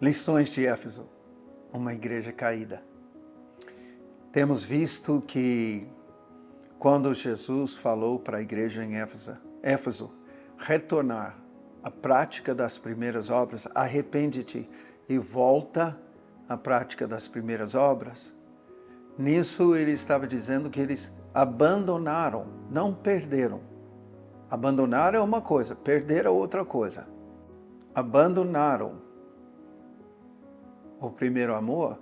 Lições de Éfeso, uma igreja caída. Temos visto que quando Jesus falou para a igreja em Éfeso retornar à prática das primeiras obras, arrepende-te e volta à prática das primeiras obras, nisso ele estava dizendo que eles abandonaram, não perderam. Abandonar é uma coisa, perder é outra coisa. Abandonaram o primeiro amor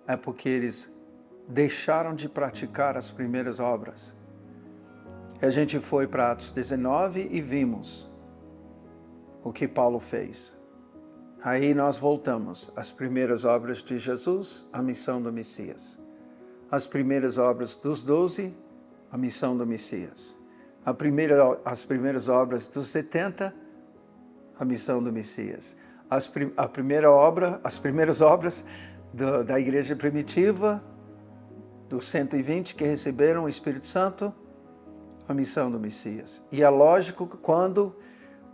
é porque eles deixaram de praticar as primeiras obras. A gente foi para Atos 19 e vimos o que Paulo fez. Aí nós voltamos às primeiras obras de Jesus, a missão do Messias. As primeiras obras dos 12, a missão do Messias. As primeiras obras dos 70, a missão do Messias. As primeiras obras da igreja primitiva, dos 120 que receberam o Espírito Santo, a missão do Messias. E é lógico que quando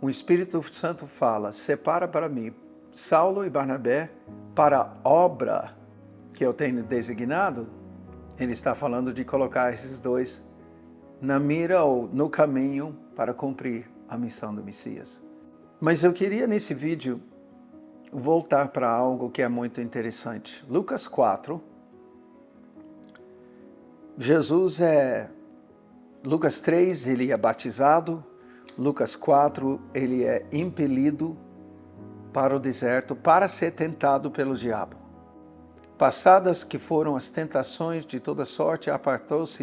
o Espírito Santo fala, separa para mim Saulo e Barnabé para a obra que eu tenho designado, ele está falando de colocar esses dois na mira ou no caminho para cumprir a missão do Messias. Mas eu queria nesse vídeo voltar para algo que é muito interessante. Lucas 4, Lucas 3, ele é batizado. Lucas 4, ele é impelido para o deserto para ser tentado pelo diabo. Passadas que foram as tentações de toda sorte, apartou-se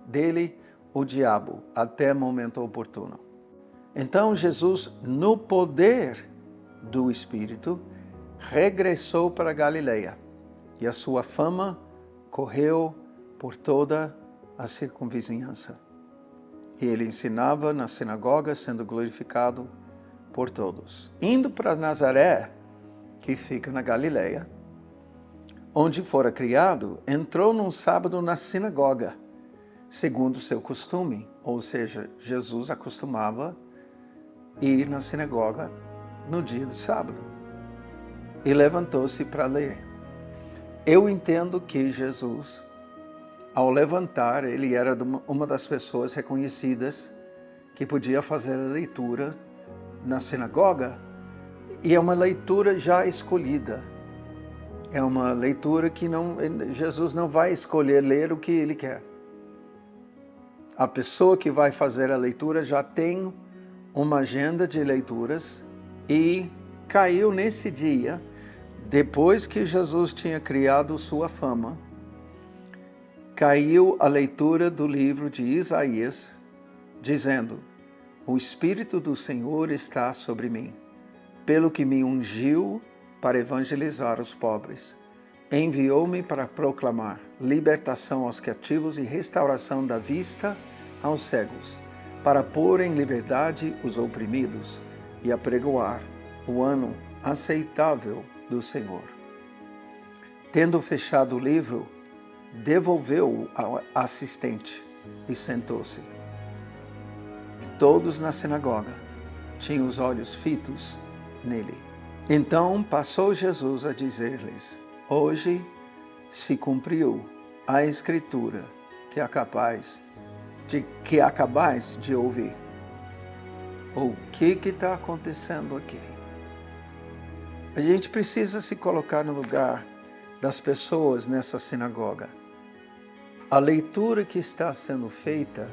dele o diabo até momento oportuno. Então Jesus, no poder do Espírito, regressou para Galileia e a sua fama correu por toda a circunvizinhança. E ele ensinava na sinagoga, sendo glorificado por todos. Indo para Nazaré, que fica na Galileia, onde fora criado, entrou num sábado na sinagoga, segundo o seu costume, ou seja, Jesus acostumava ir na sinagoga no dia de sábado, e levantou-se para ler. Eu entendo que Jesus, ao levantar, ele era uma das pessoas reconhecidas que podia fazer a leitura na sinagoga, e é uma leitura já escolhida. É uma leitura que Jesus não vai escolher ler o que ele quer. A pessoa que vai fazer a leitura já tem uma agenda de leituras e caiu nesse dia, depois que Jesus tinha criado sua fama, caiu a leitura do livro de Isaías, dizendo: o Espírito do Senhor está sobre mim, pelo que me ungiu para evangelizar os pobres. Enviou-me para proclamar libertação aos cativos e restauração da vista aos cegos, para pôr em liberdade os oprimidos e apregoar o ano aceitável do Senhor. Tendo fechado o livro, devolveu-o ao assistente e sentou-se. E todos na sinagoga tinham os olhos fitos nele. Então passou Jesus a dizer-lhes: hoje se cumpriu a escritura que acabais de ouvir. O que está acontecendo aqui? A gente precisa se colocar no lugar das pessoas nessa sinagoga. A leitura que está sendo feita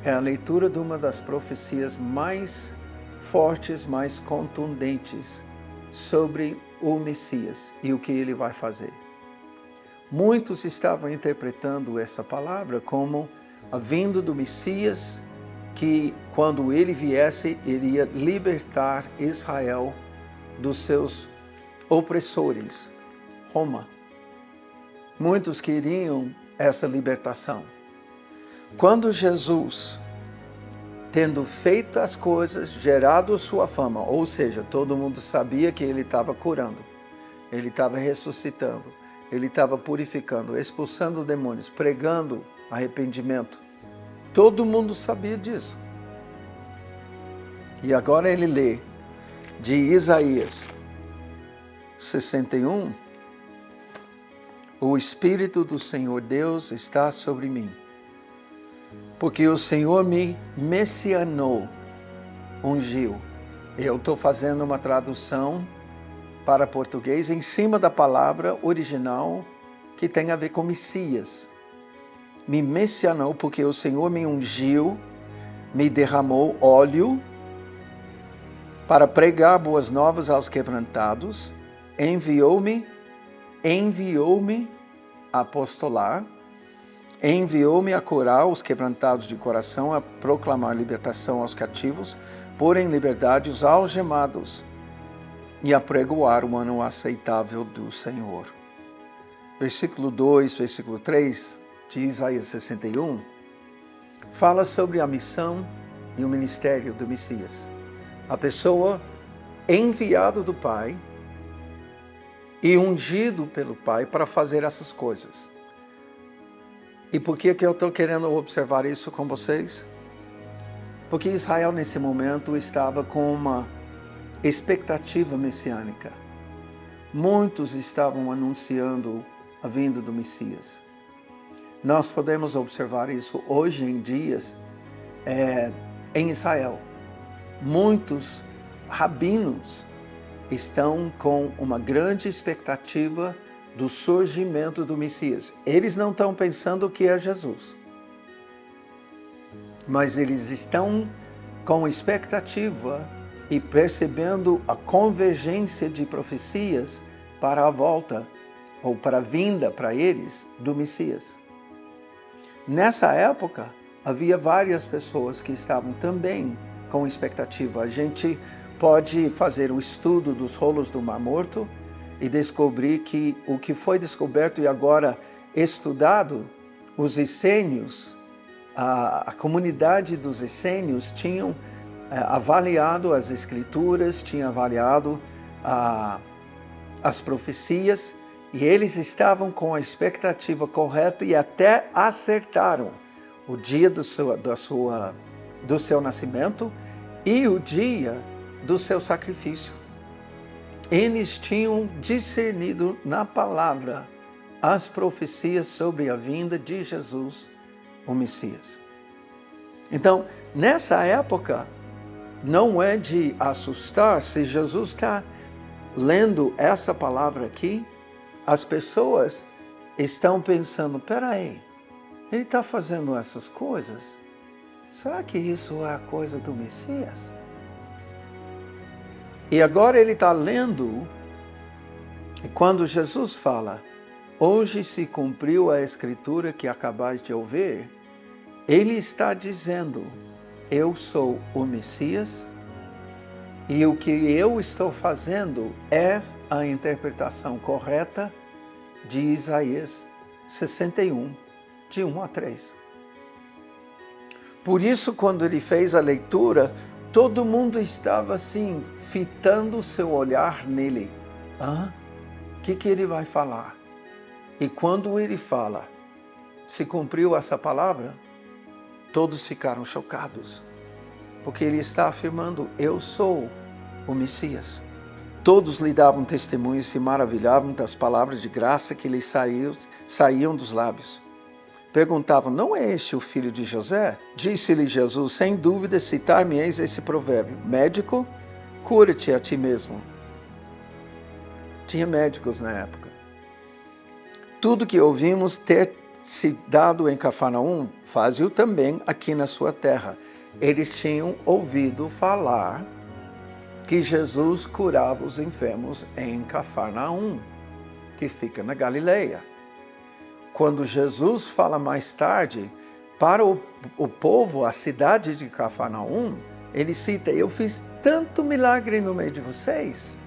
é a leitura de uma das profecias mais fortes, mais contundentes sobre o Messias e o que ele vai fazer. Muitos estavam interpretando essa palavra como a vinda do Messias, que quando ele viesse, ele ia libertar Israel dos seus opressores, Roma. Muitos queriam essa libertação. Quando Jesus, tendo feito as coisas, gerado sua fama, ou seja, todo mundo sabia que ele estava curando, ele estava ressuscitando, ele estava purificando, expulsando demônios, pregando arrependimento. Todo mundo sabia disso. E agora ele lê de Isaías 61, o Espírito do Senhor Deus está sobre mim, porque o Senhor me messianou, ungiu. Eu estou fazendo uma tradução para português em cima da palavra original que tem a ver com Messias. Me messianou porque o Senhor me ungiu, me derramou óleo para pregar boas novas aos quebrantados, enviou-me a apostolar, enviou-me a curar os quebrantados de coração, a proclamar libertação aos cativos, pôr em liberdade os algemados e a pregoar o ano aceitável do Senhor. Versículo 2, versículo 3 de Isaías 61, fala sobre a missão e o ministério do Messias. A pessoa enviado do Pai e ungido pelo Pai para fazer essas coisas. E por que eu estou querendo observar isso com vocês? Porque Israel, nesse momento, estava com uma expectativa messiânica. Muitos estavam anunciando a vinda do Messias. Nós podemos observar isso hoje em dias em Israel. Muitos rabinos estão com uma grande expectativa do surgimento do Messias. Eles não estão pensando que é Jesus, mas eles estão com expectativa e percebendo a convergência de profecias para a volta, ou para a vinda para eles, do Messias. Nessa época, havia várias pessoas que estavam também com expectativa. A gente pode fazer o estudo dos rolos do Mar Morto e descobrir que o que foi descoberto e agora estudado, os essênios, a comunidade dos essênios tinham avaliado as escrituras, tinha avaliado as profecias, e eles estavam com a expectativa correta e até acertaram o dia do seu nascimento e o dia do seu sacrifício. Eles tinham discernido na palavra as profecias sobre a vinda de Jesus, o Messias. Então, nessa época, não é de assustar se Jesus está lendo essa palavra aqui. As pessoas estão pensando, peraí, ele está fazendo essas coisas? Será que isso é a coisa do Messias? E agora ele está lendo, e quando Jesus fala, hoje se cumpriu a escritura que acabais de ouvir, ele está dizendo, eu sou o Messias, e o que eu estou fazendo é a interpretação correta de Isaías 61, de 1 a 3. Por isso, quando ele fez a leitura, todo mundo estava assim, fitando o seu olhar nele. O que ele vai falar? E quando ele fala, se cumpriu essa palavra, todos ficaram chocados, porque ele está afirmando, eu sou o Messias. Todos lhe davam testemunho e se maravilhavam das palavras de graça que lhes saíam dos lábios. Perguntavam, não é este o filho de José? Disse-lhe Jesus, sem dúvida citar-me-eis esse provérbio, médico, cura-te a ti mesmo. Tinha médicos na época. Tudo que ouvimos ter se dado em Cafarnaum, faze-o também aqui na sua terra. Eles tinham ouvido falar que Jesus curava os enfermos em Cafarnaum, que fica na Galileia. Quando Jesus fala mais tarde, para o povo, a cidade de Cafarnaum, ele cita, eu fiz tanto milagre no meio de vocês,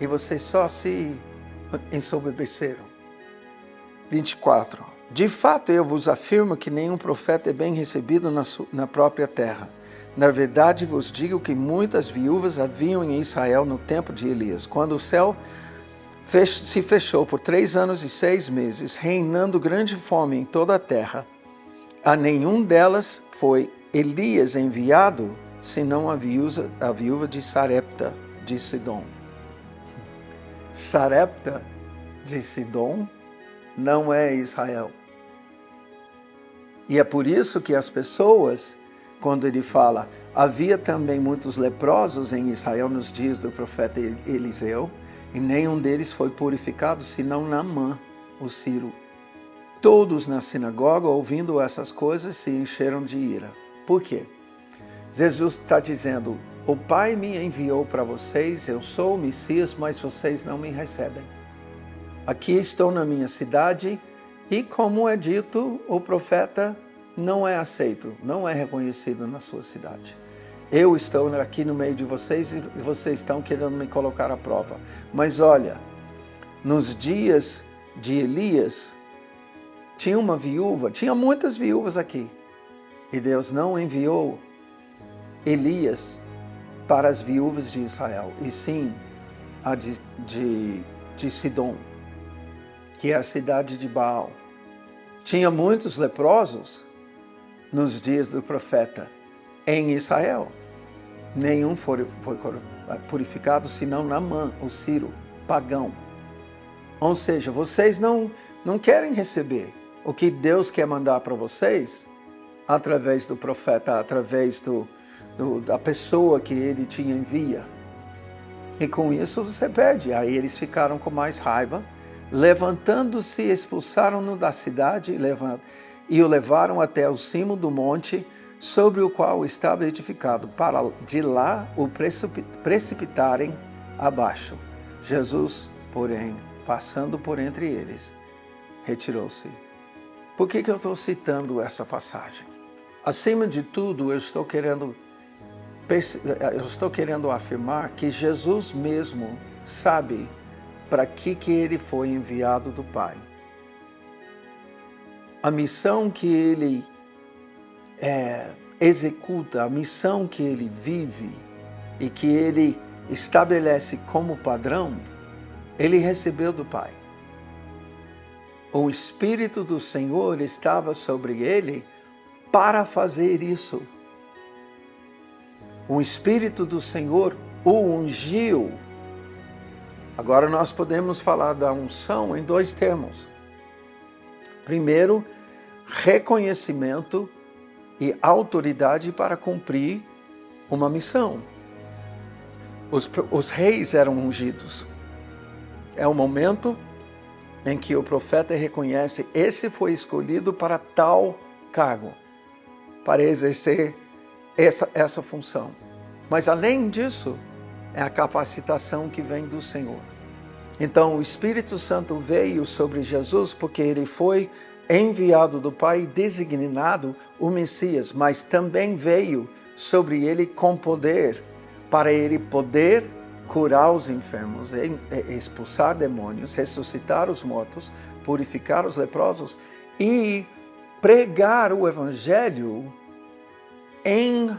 e vocês só se ensoberbeceram. 24. De fato, eu vos afirmo que nenhum profeta é bem recebido na própria terra. Na verdade, vos digo que muitas viúvas haviam em Israel no tempo de Elias, quando o céu se fechou por 3 anos e 6 meses, reinando grande fome em toda a terra. A nenhum delas foi Elias enviado, senão a viúva de Sarepta, de Sidom. Sarepta de Sidom não é Israel. E é por isso que as pessoas, quando ele fala, havia também muitos leprosos em Israel nos dias do profeta Eliseu, e nenhum deles foi purificado, senão Naamã, o sírio. Todos na sinagoga, ouvindo essas coisas, se encheram de ira. Por quê? Jesus está dizendo, o Pai me enviou para vocês, eu sou o Messias, mas vocês não me recebem. Aqui estou na minha cidade e, como é dito, o profeta não é aceito, não é reconhecido na sua cidade. Eu estou aqui no meio de vocês e vocês estão querendo me colocar à prova. Mas olha, nos dias de Elias, tinha uma viúva, tinha muitas viúvas aqui. E Deus não enviou Elias para as viúvas de Israel, e sim a de Sidom, que é a cidade de Baal. Tinha muitos leprosos nos dias do profeta em Israel. Nenhum foi purificado, senão Naamã, o sírio, pagão. Ou seja, vocês não querem receber o que Deus quer mandar para vocês através do profeta, através da pessoa que ele te envia. E com isso você perde. Aí eles ficaram com mais raiva, levantando-se, expulsaram-no da cidade e o levaram até o cimo do monte sobre o qual estava edificado, para de lá o precipitarem abaixo. Jesus, porém, passando por entre eles, retirou-se. Por que eu estou citando essa passagem? Acima de tudo, eu estou querendo afirmar que Jesus mesmo sabe para que ele foi enviado do Pai. A missão que ele executa, a missão que ele vive e que ele estabelece como padrão, ele recebeu do Pai. O Espírito do Senhor estava sobre ele para fazer isso. O Espírito do Senhor o ungiu. Agora nós podemos falar da unção em dois termos. Primeiro, reconhecimento e autoridade para cumprir uma missão. Os reis eram ungidos. É o momento em que o profeta reconhece, esse foi escolhido para tal cargo, para exercer essa função. Mas além disso, é a capacitação que vem do Senhor. Então o Espírito Santo veio sobre Jesus porque ele foi enviado do Pai e designado o Messias, mas também veio sobre ele com poder, para ele poder curar os enfermos, expulsar demônios, ressuscitar os mortos, purificar os leprosos e pregar o Evangelho em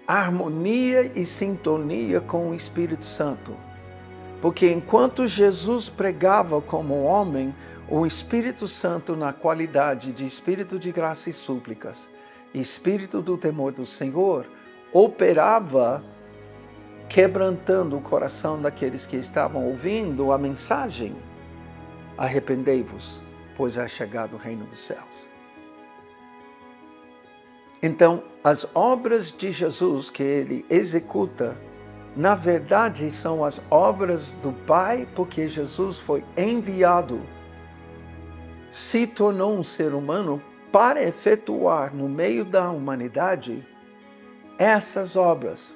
harmonia e sintonia com o Espírito Santo. Porque enquanto Jesus pregava como homem, o Espírito Santo, na qualidade de Espírito de graça e súplicas, Espírito do temor do Senhor, operava quebrantando o coração daqueles que estavam ouvindo a mensagem. Arrependei-vos, pois é chegado o reino dos céus. Então, as obras de Jesus que ele executa, na verdade, são as obras do Pai, porque Jesus foi enviado, se tornou um ser humano para efetuar no meio da humanidade essas obras.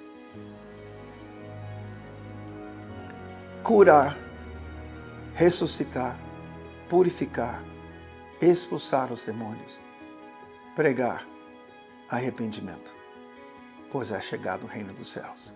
Curar, ressuscitar, purificar, expulsar os demônios, pregar arrependimento, pois é chegado o reino dos céus.